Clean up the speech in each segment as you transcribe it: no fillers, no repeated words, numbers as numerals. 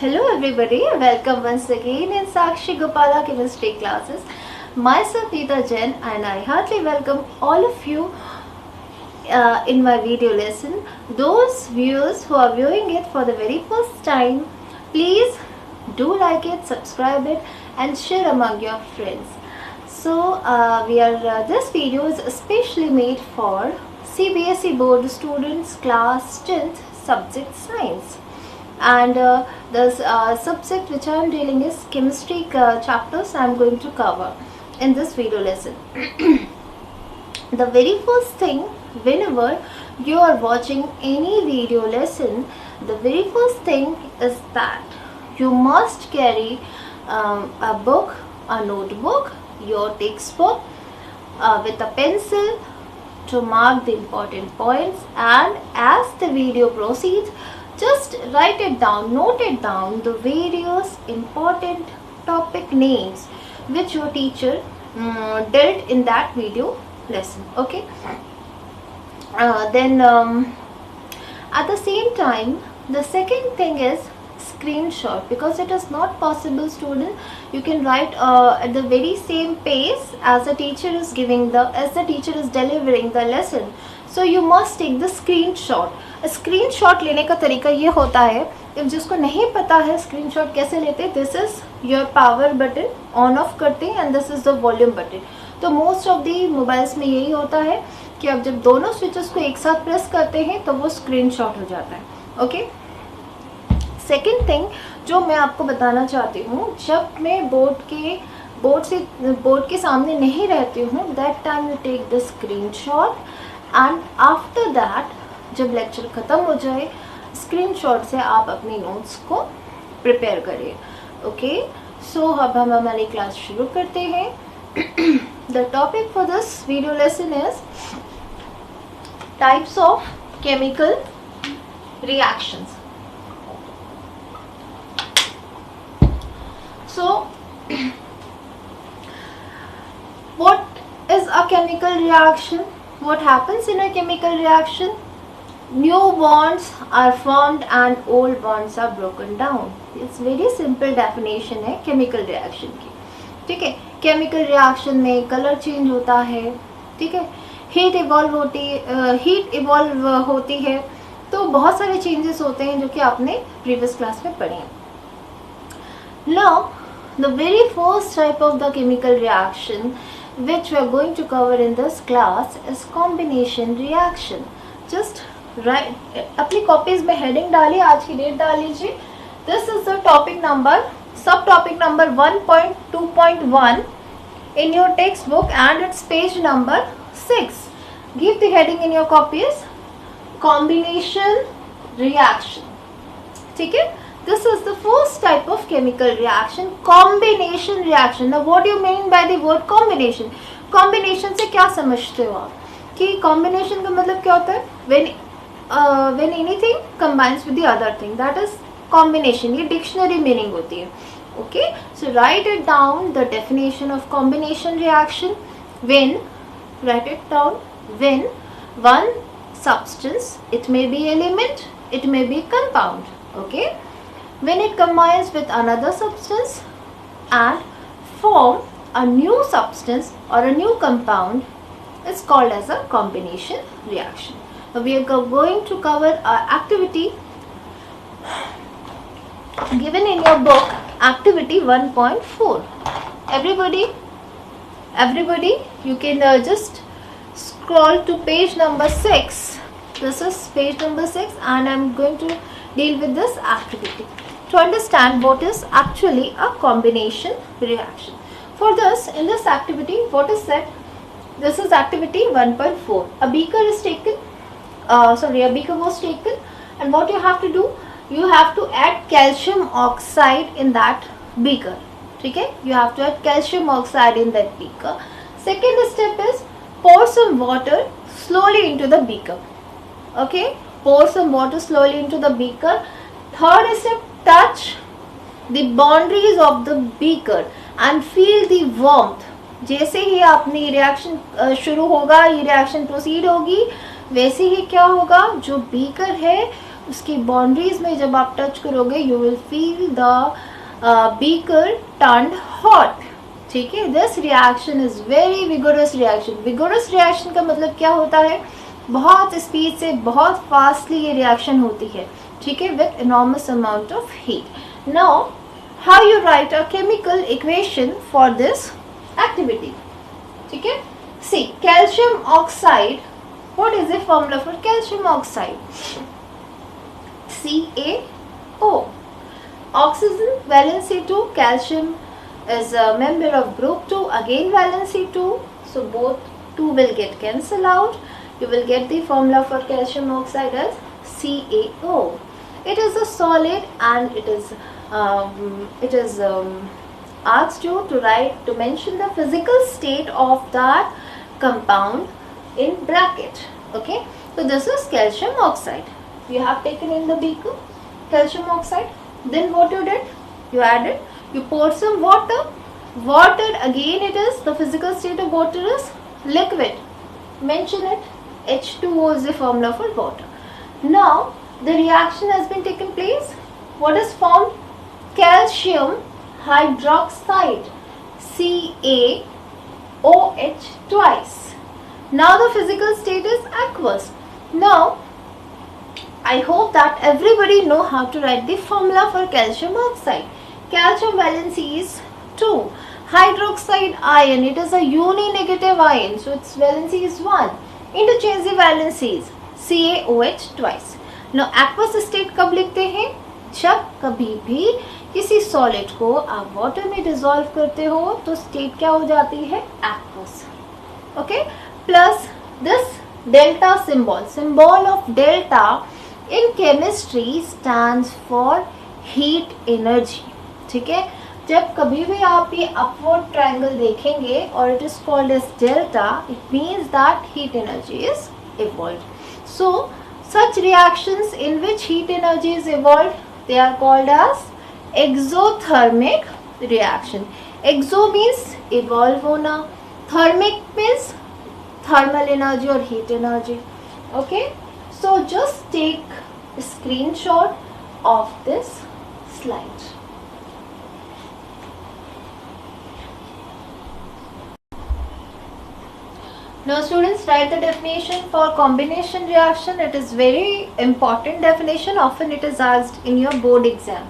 Hello everybody, welcome once again in Sakshi Gopala chemistry classes. Myself Neeta Jain and I heartily welcome all of you in my video lesson. Those viewers who are viewing it for the very first time, please do like it, subscribe it and share among your friends. So this video is especially made for CBSE board students class 10th subject science. And the subject which I am dealing is chemistry chapters I am going to cover in this video lesson. The very first thing, whenever you are watching any video lesson, the very first thing is that you must carry a book, a notebook, your textbook with a pencil to mark the important points, and as the video proceeds, just write it down, note it down, the various important topic names which your teacher dealt in that video lesson. Okay. Then at the same time, the second thing is screenshot, because it is not possible, student, you can write at the very same pace as the teacher is delivering the lesson. So you must take the screenshot. Screenshot लेने का तरीका ये होता है, if जिसको नहीं पता है स्क्रीनशॉट कैसे लेते, this is your power button on off करते हैं and this is the volume button. तो मोस्ट ऑफ दी मोबाइल्स में यही होता है कि आप जब दोनों स्विचेस को एक साथ प्रेस करते हैं तो वो स्क्रीनशॉट हो जाता है. ओके. सेकेंड थिंग जो मैं आपको बताना चाहती हूँ, जब मैं बोर्ड के सामने नहीं रहती हूँ, that time you take the screenshot and after that जब लेक्चर ख़त्म हो जाए, स्क्रीनशॉट से आप अपनी नोट्स को प्रिपेयर करिए. ओके. सो अब हम हमारी क्लास शुरू करते हैं. The topic for this video lesson is types of chemical reactions. So what is a chemical reaction? What happens in a chemical reaction? New bonds are formed and old bonds are broken down. It's very simple definition है chemical reaction की. ठीक है. chemical reaction में color change होता है. ठीक है. heat evolve होती है. तो बहुत सारे changes होते हैं जो कि आपने previous class में पढ़े हैं. Now the very first type of the chemical reaction which we are going to cover in this class is combination reaction. Just right, अपनी कॉपीज में हेडिंग डालिए, आज की डेट डाल लीजिए. This is the topic number, sub topic number 1.2.1 in your text book and its page number 6. Give the heading in your copies, combination reaction. ठीक है. This is the first type of chemical reaction, combination reaction. Now what you mean by the word combination? Combination से क्या समझते हो आप कि combination का मतलब क्या होता है? when anything combines with the other thing, that is combination. ये डिक्शनरी मीनिंग होती है. Okay. So right it down the definition of combination reaction. when, write it down, when one substance, it may be element, it may be compound, okay, when it combines with another substance and form a new substance or a new compound, is called as a combination reaction. We are going to cover activity given in your book, activity 1.4. Everybody, you can just scroll to page number 6. This is page number 6 and I am going to deal with this activity to understand what is actually a combination reaction. For this, in this activity, what is said? This is activity 1.4. A beaker is taken. A beaker was taken, and what you have to do, you have to add calcium oxide in that beaker. ठीक है. You have to add calcium oxide in that beaker. Second step is pour some water slowly into the beaker. Okay, pour some water slowly into the beaker. Third step, touch the boundaries of the beaker and feel the warmth. जैसे ही अपनी reaction शुरू होगा, ये reaction proceed होगी, वैसे ही क्या होगा, जो बीकर है उसकी बाउंड्रीज में जब आप टच करोगे you will feel the beaker turned hot, ठीक है। This reaction is very vigorous reaction. Vigorous reaction का मतलब क्या होता है, बहुत स्पीड से बहुत फास्टली ये रिएक्शन होती है, ठीक है, with enormous amount of heat. Now how you write a chemical equation for this activity, ठीक है। See, calcium oxide, what is the formula for calcium oxide? CaO. Oxygen valency 2, calcium is a member of group 2, again valency 2, so both 2 will get cancelled out. You will get the formula for calcium oxide as CaO. It is a solid and it is asked you to mention the physical state of that compound in bracket. Okay, so this is calcium oxide. You have taken in the beaker calcium oxide, then what you did, you added, you poured some water. Water, again it is the physical state of water is liquid, mention it, H2O is the formula for water. Now the reaction has been taken place. What is formed? Calcium hydroxide, CaOH twice. Now the physical state is aqueous. Now I hope that everybody know how to write the formula for calcium oxide. Calcium valency is 2. Hydroxide ion, it is a uni-negative ion, so its valency is 1. Interchange the valencies, CaOH twice. Now aqueous state कब लिखते हैं? जब कभी भी किसी solid को आप water में डिसॉल्व करते हो तो स्टेट क्या हो जाती है? Aqueous. Okay, plus this delta symbol of delta in chemistry stands for heat energy, ठीक है। जब कभी भी आप ये अपवर्ड ट्रायंगल देखेंगे और it is called as delta, it means that heat energy is evolved. So such reactions in which heat energy is evolved, they are called as exothermic reaction. Exo means evolve होना, thermic means thermal energy or heat energy. Okay, so just take a screenshot of this slide. Now students, write the definition for combination reaction. It is very important definition, often it is asked in your board exam.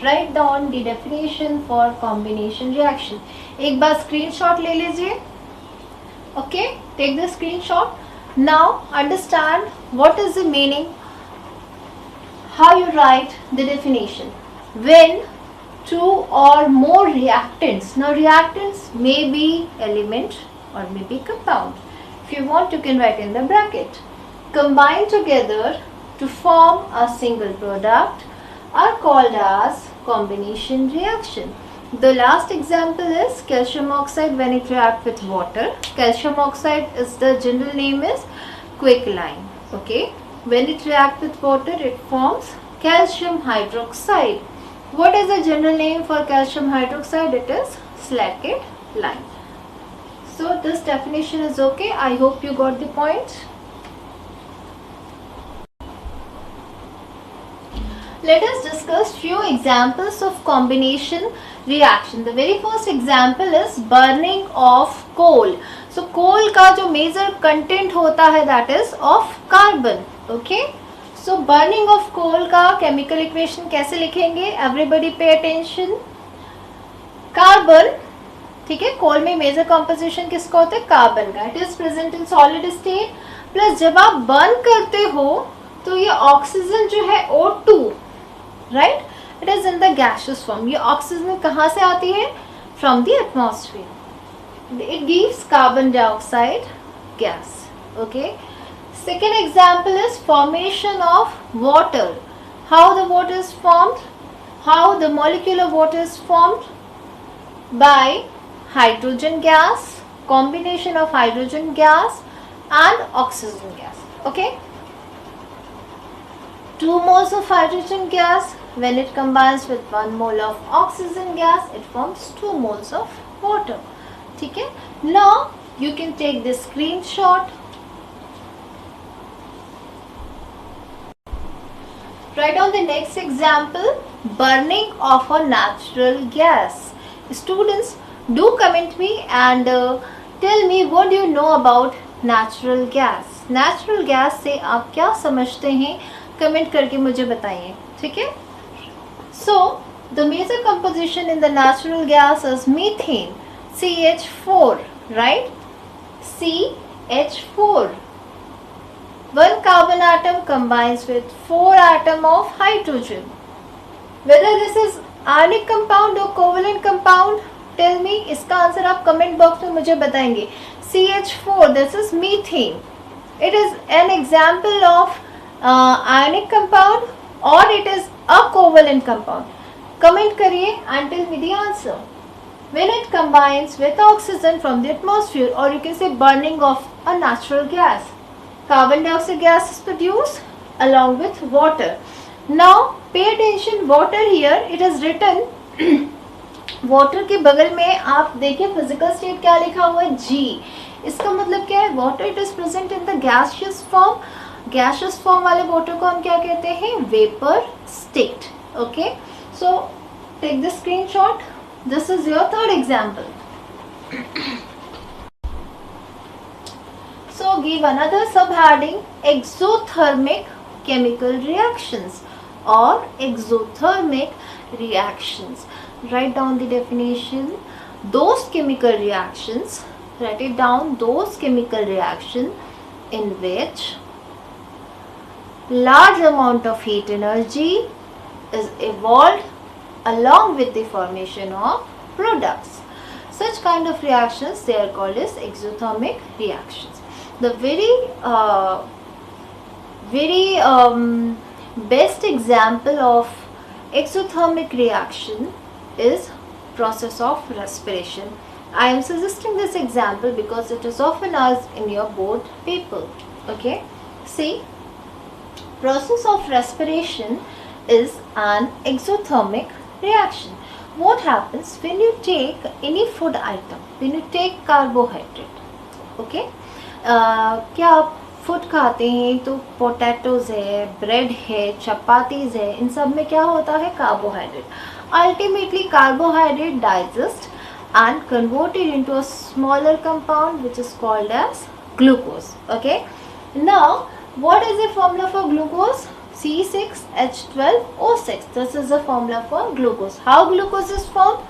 Write down the definition for combination reaction. एक बार screenshot ले लीजिए. Okay, take the screenshot. Now understand what is the meaning, how you write the definition. When two or more reactants, now reactants may be element or may be compound. If you want, you can write in the bracket. Combine together to form a single product are called as combination reaction. The last example is calcium oxide when it reacts with water. Calcium oxide is the general name is quicklime. Okay, when it reacts with water, it forms calcium hydroxide. What is the general name for calcium hydroxide? It is slaked lime. So this definition is okay. I hope you got the point. Let us discuss few examples of combination reaction. The very first example is burning of coal. So coal का जो major content होता है that is of carbon. Okay. So burning of coal का chemical equation कैसे लिखेंगे? Everybody pay attention. Carbon, ठीक है, कोल में मेजर कॉम्पोजिशन किसका होता है? कार्बन का. It is present in solid state. Plus जब आप बर्न करते हो तो ये ऑक्सीजन जो है O2, right, it is in the gaseous form. ये ऑक्सीजन कहाँ से आती है? From the atmosphere. It gives carbon dioxide gas. Okay. Second example is formation of water. How the water is formed? How the molecule of water is formed? by hydrogen gas, combination of hydrogen gas and oxygen gas. Okay, 2 moles of hydrogen gas, when it combines with 1 mole of oxygen gas, it forms 2 moles of water. ठीक है. Now you can take this screenshot. Write down the next example, burning of a natural gas. Students, do comment me and tell me what do you know about natural gas. Natural gas से आप क्या समझते हैं, comment करके मुझे बताइए, ठीक है. So the major composition in the natural gas is methane, CH4, right? CH4. One carbon atom combines with 4 atoms of hydrogen. Whether this is ionic compound or covalent compound, tell me. इसका answer आप comment box में मुझे बताएंगे. CH4, this is methane. It is an example of ionic compound or it is a covalent compound. Comment करिए and tell me the answer. When it combines with oxygen from the atmosphere, or you can say burning of a natural gas, carbon dioxide gas is produced along with water. Now pay attention, water here it is written water के बगल में आप देखिए physical state क्या लिखा हुआ है, G. इसका मतलब क्या है, water it is present in the gaseous form. Gaseous form वाले वाटर को हम क्या कहते हैं, vapour state. Okay, so take the screenshot. This is your third example. So give another subheading, exothermic chemical reactions or exothermic reactions. Write down the definition. Those chemical reactions, write it down, those chemical reaction in which large amount of heat energy is evolved along with the formation of products. Such kind of reactions they are called as exothermic reactions. The very best example of exothermic reaction is process of respiration. I am suggesting this example because it is often asked in your board paper. Okay, see, process of respiration is an exothermic reaction. What happens when you take any food item, when you take carbohydrate, okay, क्या आप food खाते हैं तो potatoes है, bread है, chapatis है, इन सब में क्या होता है, carbohydrate. Ultimately carbohydrate digest and converted into a smaller compound which is called as glucose. Okay, now what is the formula for glucose? C6H12O6. This is the formula for glucose. How glucose is formed?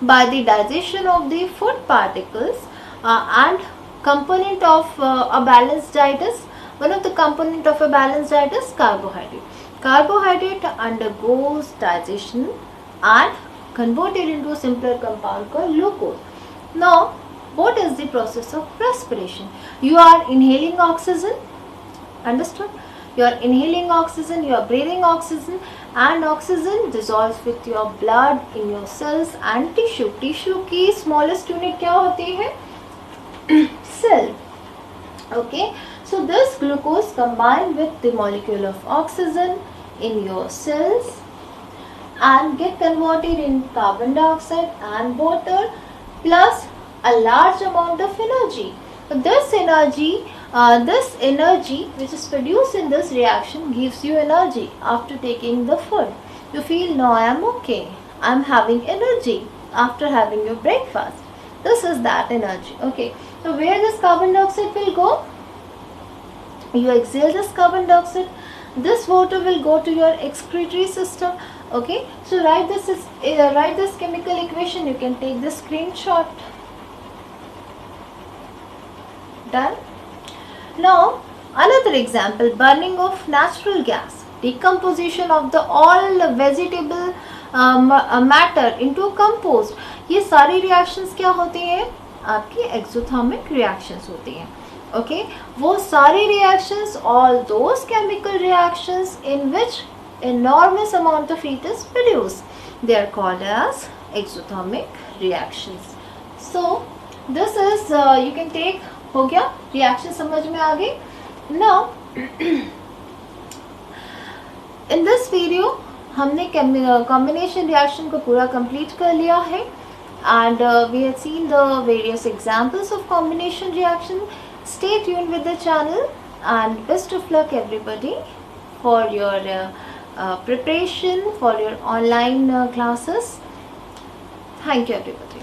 By the digestion of the food particles and component of a balanced diet is, one of the component of a balanced diet is carbohydrate. Carbohydrate undergoes digestion and converted into a simpler compound called glucose. Now what is the process of respiration? You are inhaling oxygen, understood? You are inhaling oxygen, you are breathing oxygen, and oxygen dissolves with your blood in your cells and tissue. Tissue की smallest unit क्या होती है, cell. Okay, so this glucose combined with the molecule of oxygen in your cells and get converted in carbon dioxide and water plus a large amount of energy. This energy which is produced in this reaction gives you energy after taking the food. You feel, no, I am okay, I am having energy after having your breakfast. This is that energy. Okay, so where this carbon dioxide will go? You exhale this carbon dioxide, this water will go to your excretory system. Okay, so write this chemical equation. You can take the screenshot. Done. Now another example, burning of natural gas, decomposition of the all vegetable matter into compost. ये सारी reactions क्या होती हैं, आपकी exothermic reactions होती हैं. Okay, वो सारी reactions, all those chemical reactions in which enormous amount of heat is produced, they are called as exothermic reactions. So this is you can take, हो गया, reaction समझ में आ गई. Now in this video हमने combination reaction को पूरा complete कर लिया है and we have seen the various examples of combination reaction. Stay tuned with the channel and best of luck everybody for your preparation for your online classes. Thank you everybody.